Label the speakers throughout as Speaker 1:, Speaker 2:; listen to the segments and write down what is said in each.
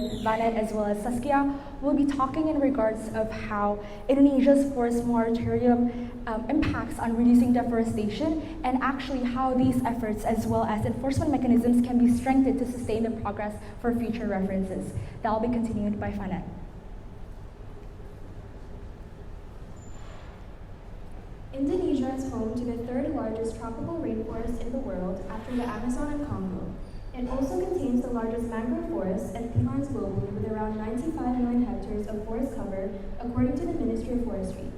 Speaker 1: with Evanette as well as Saskia, we'll be talking in regards of how Indonesia's forest moratorium impacts on reducing deforestation and actually how these efforts as well as enforcement mechanisms can be strengthened to sustain the progress for future references. That will be continued by Evanette.
Speaker 2: Indonesia is home to the third largest tropical rainforest in the world after the Amazon and Congo. It also contains the largest mangrove forests and peatlands globally with around 95 million hectares of forest cover, according to the Ministry of Forestry.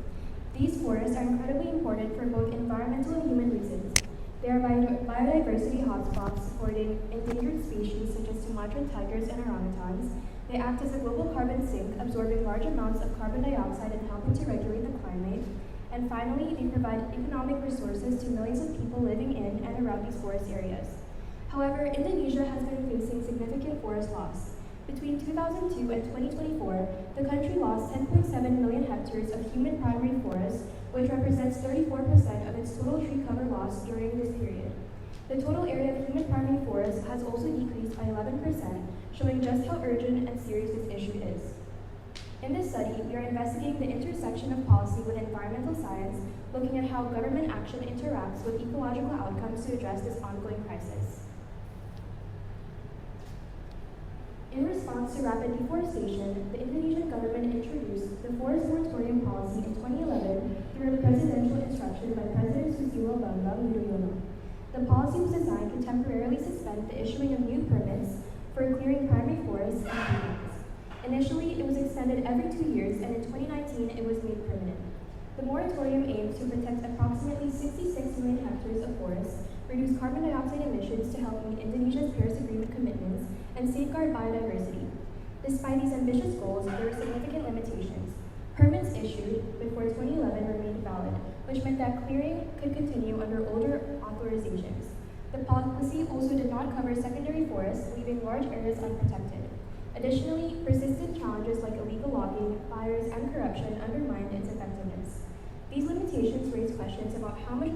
Speaker 2: These forests are incredibly important for both environmental and human reasons. They are biodiversity hotspots supporting endangered species such as Sumatran tigers and orangutans. They act as a global carbon sink, absorbing large amounts of carbon dioxide and helping to regulate the climate. And finally, they provide economic resources to millions of people living in and around these forest areas. However, Indonesia has been facing significant forest loss. Between 2002 and 2024, the country lost 10.7 million hectares of human primary forest, which represents 34% of its total tree cover loss during this period. The total area of human primary forest has also decreased by 11%, showing just how urgent and serious this issue is. In this study, we are investigating the intersection of policy with environmental science, looking at how government action interacts with ecological outcomes to address this ongoing crisis. In response to rapid deforestation, the Indonesian government introduced the Forest Moratorium policy in 2011 through a presidential instruction by President Susilo Bambang Yudhoyono. The policy was designed to temporarily suspend the issuing of new permits for clearing primary forests and peatlands. Initially, it was extended every 2 years, and in 2019, it was made permanent. The moratorium aims to protect approximately 66 million hectares of forests, reduce carbon dioxide emissions to help meet Indonesia's Paris Agreement commitments, and safeguard biodiversity. Despite these ambitious goals, there were significant limitations. Permits issued before 2011 remained valid, which meant that clearing could continue under older authorizations. The policy also did not cover secondary forests, leaving large areas unprotected. Additionally, persistent challenges like illegal logging, fires, and corruption undermined its effectiveness. These limitations raise questions about how much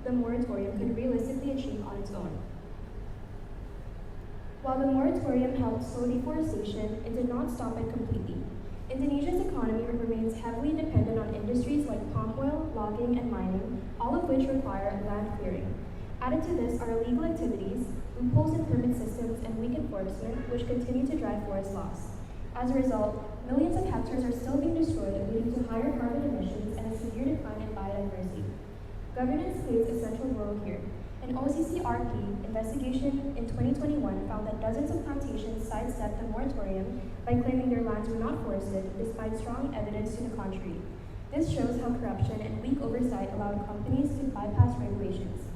Speaker 2: the moratorium could realistically achieve on its own. While the moratorium helped slow deforestation, it did not stop it completely. Indonesia's economy remains heavily dependent on industries like palm oil, logging, and mining, all of which require land clearing. Added to this are illegal activities, loopholes in permit systems, and weak enforcement, which continue to drive forest loss. As a result, millions of hectares are still being destroyed, leading to higher carbon emissions and a severe decline in biodiversity. Governance plays a central role here. An OCCRP investigation in 2021 found that dozens of plantations sidestepped the moratorium by claiming their lands were not forested, despite strong evidence to the contrary. This shows how corruption and weak oversight allowed companies to bypass regulations.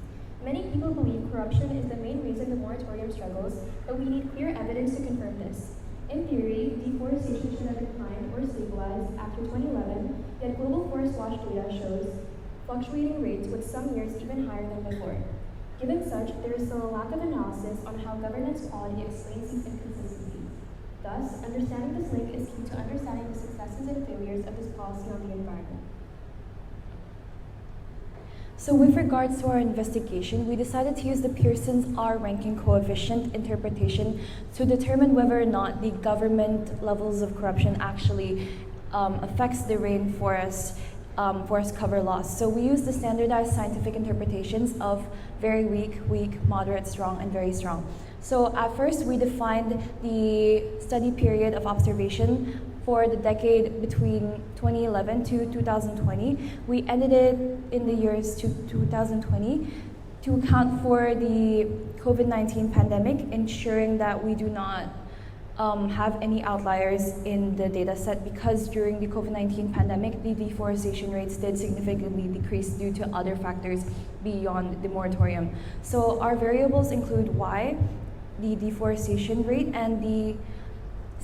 Speaker 2: Many people believe corruption is the main reason the moratorium struggles, but we need clear evidence to confirm this. In theory, deforestation should have declined or stabilized after 2011, yet global forest watch data shows fluctuating rates with some years even higher than before. Given such, there is still a lack of analysis on how governance quality explains these inconsistencies. Thus, understanding this link is key to understanding the successes and failures of this policy on the environment.
Speaker 1: So with regards to our investigation, we decided to use the Pearson's R ranking coefficient interpretation to determine whether or not the government levels of corruption actually affects the rainforest forest cover loss. So we use the standardized scientific interpretations of very weak, weak, moderate, strong, and very strong. So at first, we defined the study period of observation for the decade between 2011 to 2020. We ended it in the years to 2020 to account for the COVID-19 pandemic, ensuring that we do not have any outliers in the data set, because during the COVID-19 pandemic, the deforestation rates did significantly decrease due to other factors beyond the moratorium. So our variables include Y, the deforestation rate, and the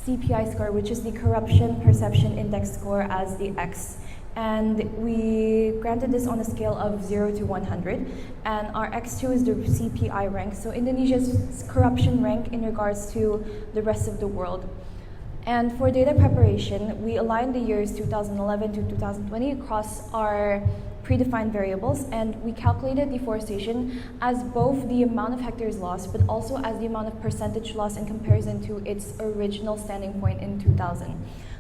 Speaker 1: CPI score, which is the Corruption Perception Index score, as the X. And we granted this on a scale of 0 to 100. And our X2 is the CPI rank, so Indonesia's corruption rank in regards to the rest of the world. And for data preparation, we aligned the years 2011 to 2020 across our predefined variables, and we calculated deforestation as both the amount of hectares lost, but also as the amount of percentage lost in comparison to its original standing point in 2000.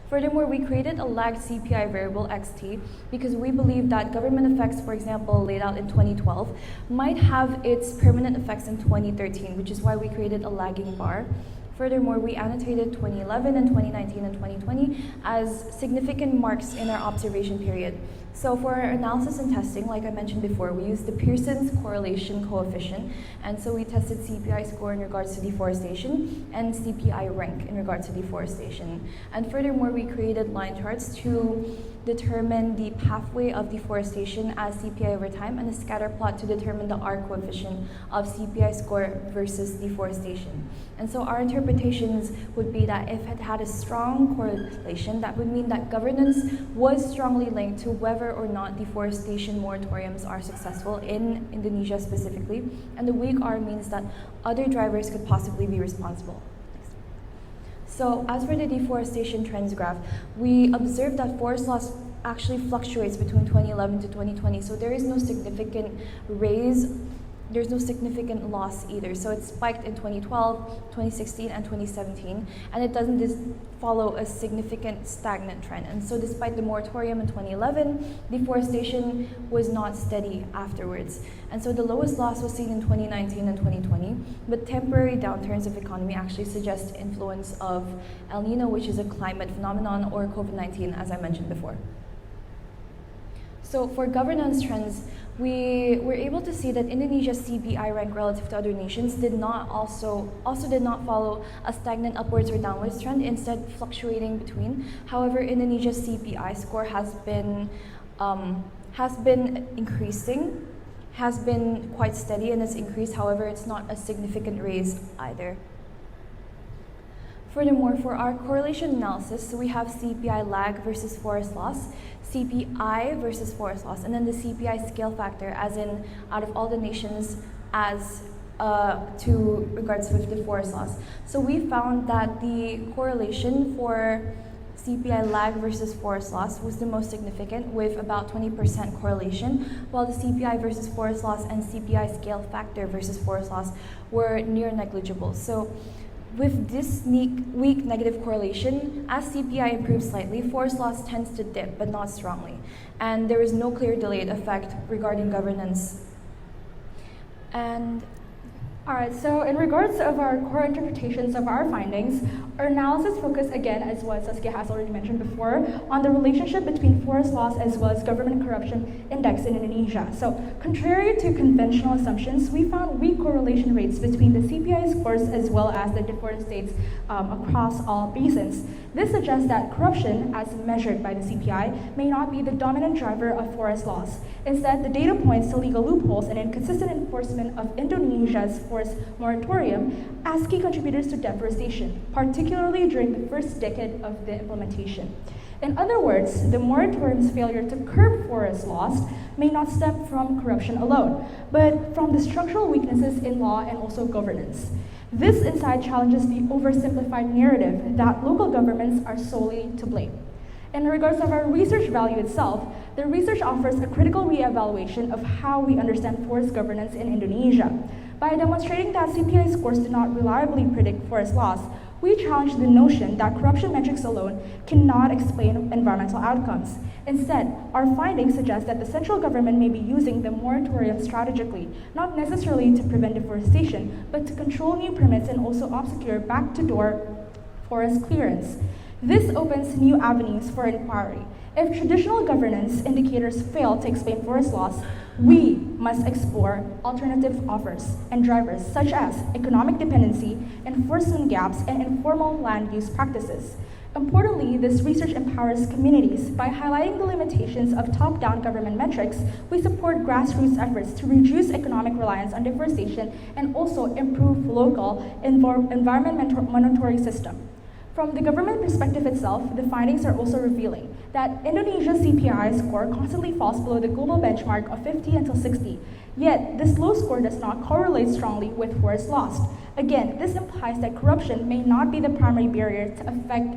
Speaker 1: Furthermore, we created a lagged CPI variable XT because we believe that government effects, for example, laid out in 2012, might have its permanent effects in 2013, which is why we created a lagging bar. Furthermore, we annotated 2011 and 2019 and 2020 as significant marks in our observation period. So for our analysis and testing, like I mentioned before, we used the Pearson's correlation coefficient, and so we tested CPI score in regards to deforestation and CPI rank in regards to deforestation. And furthermore, we created line charts to determine the pathway of deforestation as CPI over time, and a scatter plot to determine the R coefficient of CPI score versus deforestation. And so our interpretations would be that if it had a strong correlation, that would mean that governance was strongly linked to whether or not deforestation moratoriums are successful in Indonesia specifically, and the weak R means that other drivers could possibly be responsible. So as for the deforestation trends graph, we observed that forest loss actually fluctuates between 2011 to 2020, so there is no significant there's no significant loss either. So it spiked in 2012, 2016, and 2017, and it doesn't follow a significant stagnant trend. And so despite the moratorium in 2011, deforestation was not steady afterwards. And so the lowest loss was seen in 2019 and 2020, but temporary downturns of economy actually suggest influence of El Nino, which is a climate phenomenon, or COVID-19, as I mentioned before. So for governance trends, we were able to see that Indonesia's CPI rank relative to other nations did not did not follow a stagnant upwards or downwards trend, instead fluctuating between. However, Indonesia's CPI score has been increasing, has been quite steady and has increased. However, it's not a significant raise either. Furthermore, for our correlation analysis, so we have CPI lag versus forest loss, CPI versus forest loss, and then the CPI scale factor, as in out of all the nations as to regards with the forest loss. So we found that the correlation for CPI lag versus forest loss was the most significant, with about 20% correlation, while the CPI versus forest loss and CPI scale factor versus forest loss were near negligible. So with this weak negative correlation, as CPI improves slightly, forest loss tends to dip, but not strongly. And there is no clear delayed effect regarding governance. And
Speaker 3: all right, so in regards of our core interpretations of our findings, our analysis focused again, as what Saskia has already mentioned before, on the relationship between forest loss as well as government corruption index in Indonesia. So contrary to conventional assumptions, we found weak correlation rates between the CPI scores as well as the different states across all basins. This suggests that corruption, as measured by the CPI, may not be the dominant driver of forest loss. Instead, the data points to legal loopholes and inconsistent enforcement of Indonesia's forest moratorium as key contributors to deforestation, particularly during the first decade of the implementation. In other words, the moratorium's failure to curb forest loss may not stem from corruption alone, but from the structural weaknesses in law and also governance. This insight challenges the oversimplified narrative that local governments are solely to blame. In regards of our research value itself, the research offers a critical reevaluation of how we understand forest governance in Indonesia. By demonstrating that CPI scores do not reliably predict forest loss, we challenge the notion that corruption metrics alone cannot explain environmental outcomes. Instead, our findings suggest that the central government may be using the moratorium strategically, not necessarily to prevent deforestation, but to control new permits and also obscure back-to-door forest clearance. This opens new avenues for inquiry. If traditional governance indicators fail to explain forest loss, we must explore alternative offers and drivers such as economic dependency, enforcement gaps, and informal land use practices. Importantly, this research empowers communities. By highlighting the limitations of top-down government metrics, we support grassroots efforts to reduce economic reliance on deforestation and also improve local environment monitoring system. From the government perspective itself, the findings are also revealing that Indonesia's CPI score constantly falls below the global benchmark of 50 until 60. Yet, this low score does not correlate strongly with forest loss. Again, this implies that corruption may not be the primary barrier to affect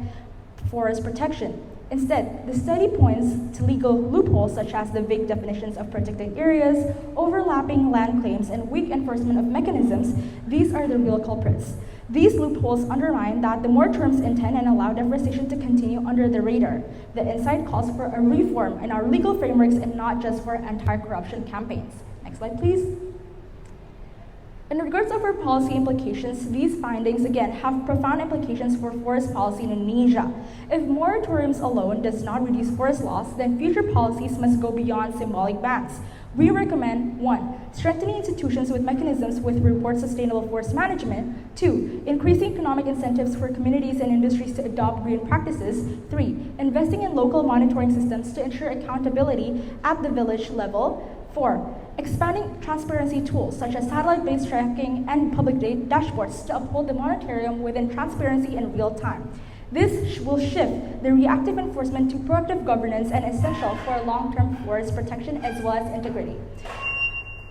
Speaker 3: forest protection. Instead, the study points to legal loopholes such as the vague definitions of protected areas, overlapping land claims, and weak enforcement of mechanisms. These are the real culprits. These loopholes underline that the moratoriums intend and allow deforestation to continue under the radar. The insight calls for a reform in our legal frameworks and not just for anti-corruption campaigns. Next slide, please. In regards of our policy implications, these findings, again, have profound implications for forest policy in Indonesia. If moratoriums alone does not reduce forest loss, then future policies must go beyond symbolic bans. We recommend 1. Strengthening institutions with mechanisms with reward sustainable forest management. 2. Increasing economic incentives for communities and industries to adopt green practices. 3. Investing in local monitoring systems to ensure accountability at the village level. 4. Expanding transparency tools such as satellite-based tracking and public dashboards to uphold the moratorium within transparency in real time. This will shift the reactive enforcement to proactive governance and essential for long-term forest protection as well as integrity.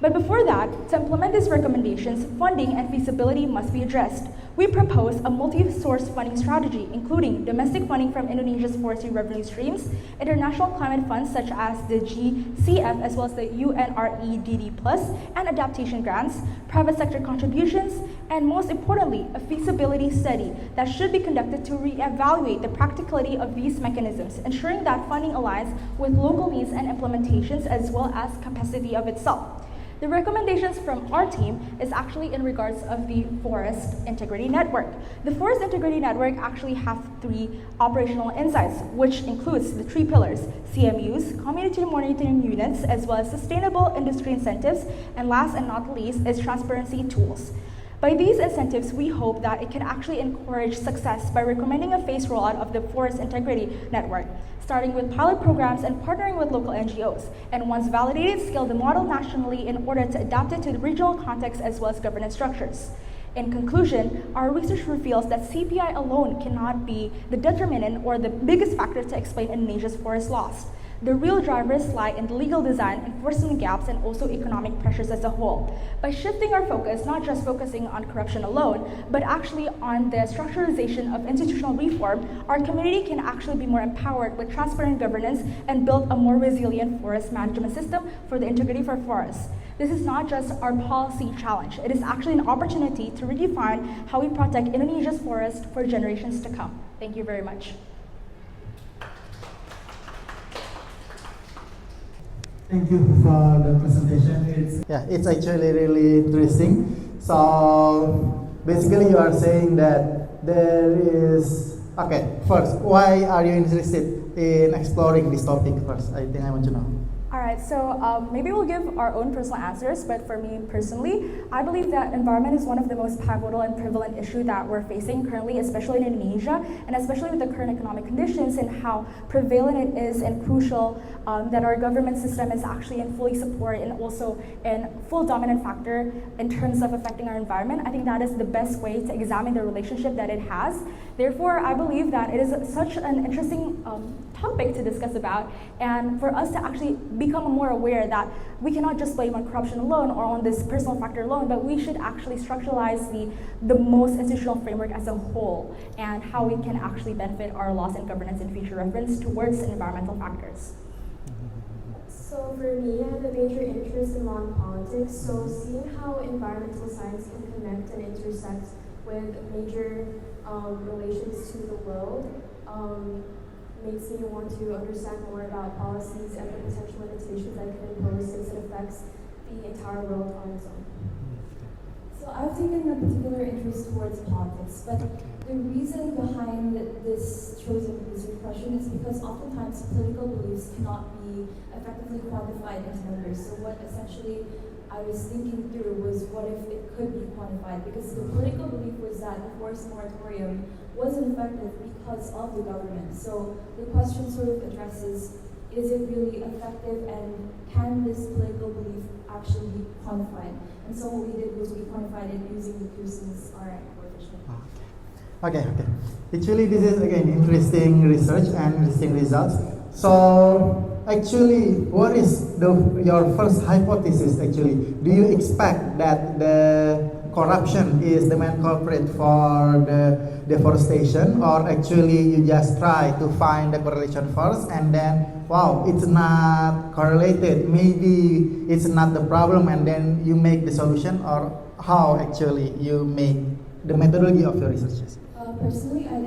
Speaker 3: But before that, to implement these recommendations, funding and feasibility must be addressed. We propose a multi-source funding strategy, including domestic funding from Indonesia's forestry revenue streams, international climate funds such as the GCF as well as the UNREDD+, and adaptation grants, private sector contributions, and most importantly, a feasibility study that should be conducted to reevaluate the practicality of these mechanisms, ensuring that funding aligns with local needs and implementations as well as capacity of itself. The recommendations from our team is actually in regards of the Forest Integrity Network. The Forest Integrity Network actually have 3 operational insights, which includes the 3 pillars: CMUs, community monitoring units, as well as sustainable industry incentives, and last and not least is transparency tools. By these incentives, we hope that it can actually encourage success by recommending a phased rollout of the Forest Integrity Network, starting with pilot programs and partnering with local NGOs, and once validated, scale the model nationally in order to adapt it to the regional context as well as governance structures. In conclusion, our research reveals that CPI alone cannot be the determinant or the biggest factor to explain Indonesia's forest loss. The real drivers lie in the legal design, enforcement gaps, and also economic pressures as a whole. By shifting our focus, not just focusing on corruption alone, but actually on the structuralization of institutional reform, our community can actually be more empowered with transparent governance and build a more resilient forest management system for the integrity of our forests. This is not just our policy challenge, it is actually an opportunity to redefine how we protect Indonesia's forest for generations to come. Thank you very much.
Speaker 4: Thank you for the presentation. It's actually really interesting. So basically you are saying that there is, okay, first, why are you interested in exploring this topic first? I think I want to know.
Speaker 3: All right, so maybe we'll give our own personal answers, but for me personally, I believe that environment is one of the most pivotal and prevalent issues that we're facing currently, especially in Indonesia, and especially with the current economic conditions and how prevalent it is and crucial that our government system is actually in fully support and also in full dominant factor in terms of affecting our environment. I think that is the best way to examine the relationship that it has. Therefore, I believe that it is such an interesting topic to discuss about, and for us to actually become more aware that we cannot just blame on corruption alone or on this personal factor alone, but we should actually structuralize the most institutional framework as a whole and how we can actually benefit our laws and governance in future reference towards environmental factors.
Speaker 2: So for me, I have a major interest in law and politics, so seeing how environmental science can connect and intersect with major relations to the world makes me want to understand more about policies and the potential limitations that it can impose since it affects the entire world on its own.
Speaker 1: So I've taken a particular interest towards politics, but the reason behind this chosen research question is because oftentimes political beliefs cannot be effectively quantified into numbers. So what essentially I was thinking through was what if it could be quantified, because the political belief was that the forest moratorium wasn't effective because of the government. So the question sort of addresses, is it really effective and can this political belief actually be quantified? And so what we did was we quantified it using the Pearson's RI coefficient.
Speaker 4: Okay. Actually, this is again interesting research and interesting results. So actually, what is your first hypothesis actually? Do you expect that the corruption is the main culprit for the deforestation, or actually you just try to find the correlation first and then, wow, it's not correlated, maybe it's not the problem, and then you make the solution, or how actually you make the methodology of your researches?
Speaker 1: Personally, I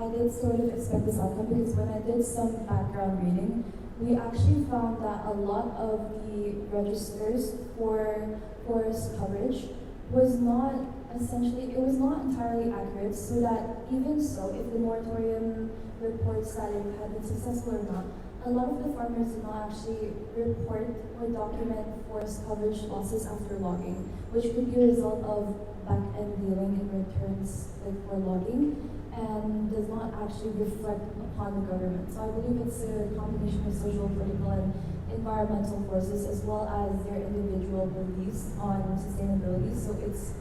Speaker 1: did sort of expect this outcome because when I did some background reading, we actually found that a lot of the registers for forest coverage was not entirely accurate, so that even so, if the moratorium reports that it had been successful or not, a lot of the farmers did not actually report or document forest coverage losses after logging, which could be a result of back-end dealing in returns for logging, and does not actually reflect upon the government. So I believe it's a combination of social, political, and environmental forces, as well as their individual beliefs on sustainability. So it's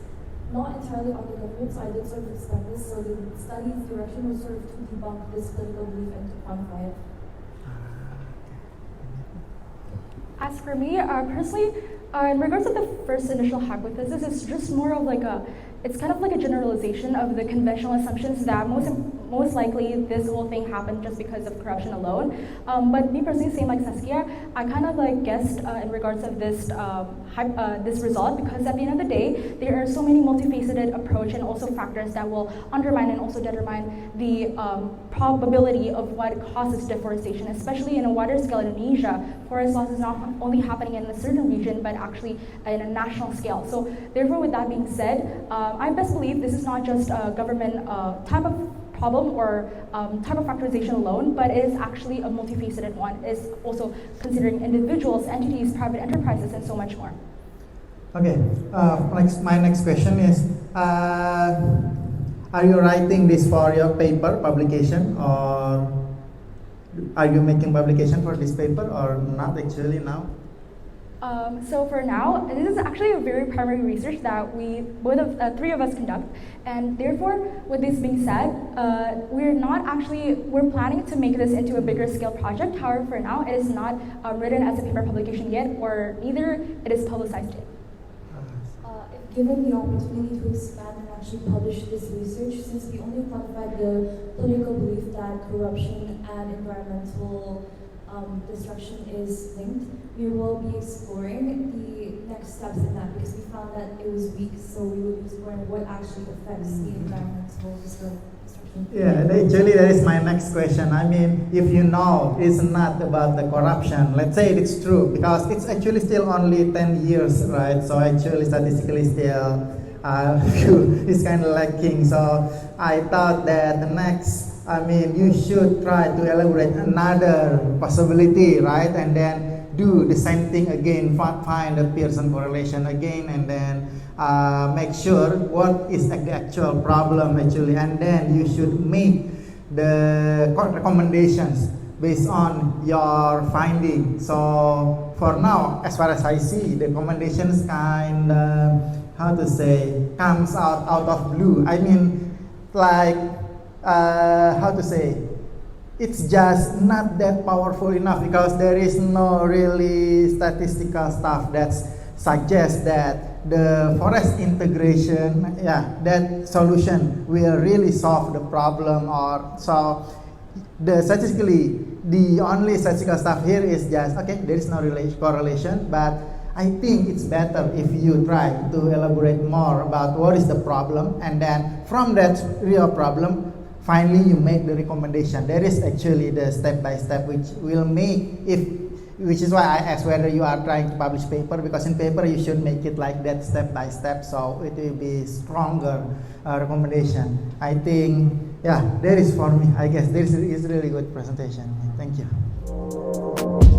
Speaker 1: not entirely on the government, so I did sort of expect this. So the study's direction was sort of to debunk this political belief and to quantify it.
Speaker 3: As for me, personally, in regards to the first initial hypothesis, it's just more of it's kind of like a generalization of the conventional assumptions that most likely this whole thing happened just because of corruption alone. But me personally, same like Saskia, I kind of guessed in regards of this this result, because at the end of the day, there are so many multifaceted approach and also factors that will undermine and also determine the probability of what causes deforestation, especially in a wider scale in Indonesia. Forest loss is not only happening in a certain region, but actually in a national scale. So therefore, with that being said, I best believe this is not just a government type of problem or type of factorization alone, but it is actually a multifaceted one. It is also considering individuals, entities, private enterprises, and so much more.
Speaker 4: Okay, my next question is, are you writing this for your paper publication, or are you making publication for this paper, or not actually now?
Speaker 3: So for now, this is actually a very primary research that three of us conduct, and therefore, with this being said, we're planning to make this into a bigger scale project. However, for now, it is not written as a paper publication yet, or neither it is publicized yet.
Speaker 1: If given the opportunity to expand and actually publish this research, since we only quantified the political belief that corruption and environmental destruction is linked, we will be exploring the next steps in that, because we found that it was weak, so we will be exploring what actually affects the environmental destruction.
Speaker 4: Yeah, and actually that is my next question. I mean, if you know it's not about the corruption, let's say it's true, because it's actually still only 10 years, right? So actually statistically still it's kind of lacking. So I thought that the next, you should try to elaborate another possibility, right? And then do the same thing again, find the Pearson correlation again, and then make sure what is the actual problem actually, and then you should make the recommendations based on your finding. So for now, as far as I see, the recommendations kind of, comes out of blue. I mean, it's just not that powerful enough, because there is no really statistical stuff that suggests that the forest integration, that solution will really solve the problem. Or so the only statistical stuff here is just, okay, there is no correlation, but I think it's better if you try to elaborate more about what is the problem, and then from that real problem, finally you make the recommendation. There is actually the step by step which will make, which is why I asked whether you are trying to publish paper, because in paper you should make it like that, step by step, so it will be stronger recommendation. I think, that is for me. I guess this is really good presentation. Thank you.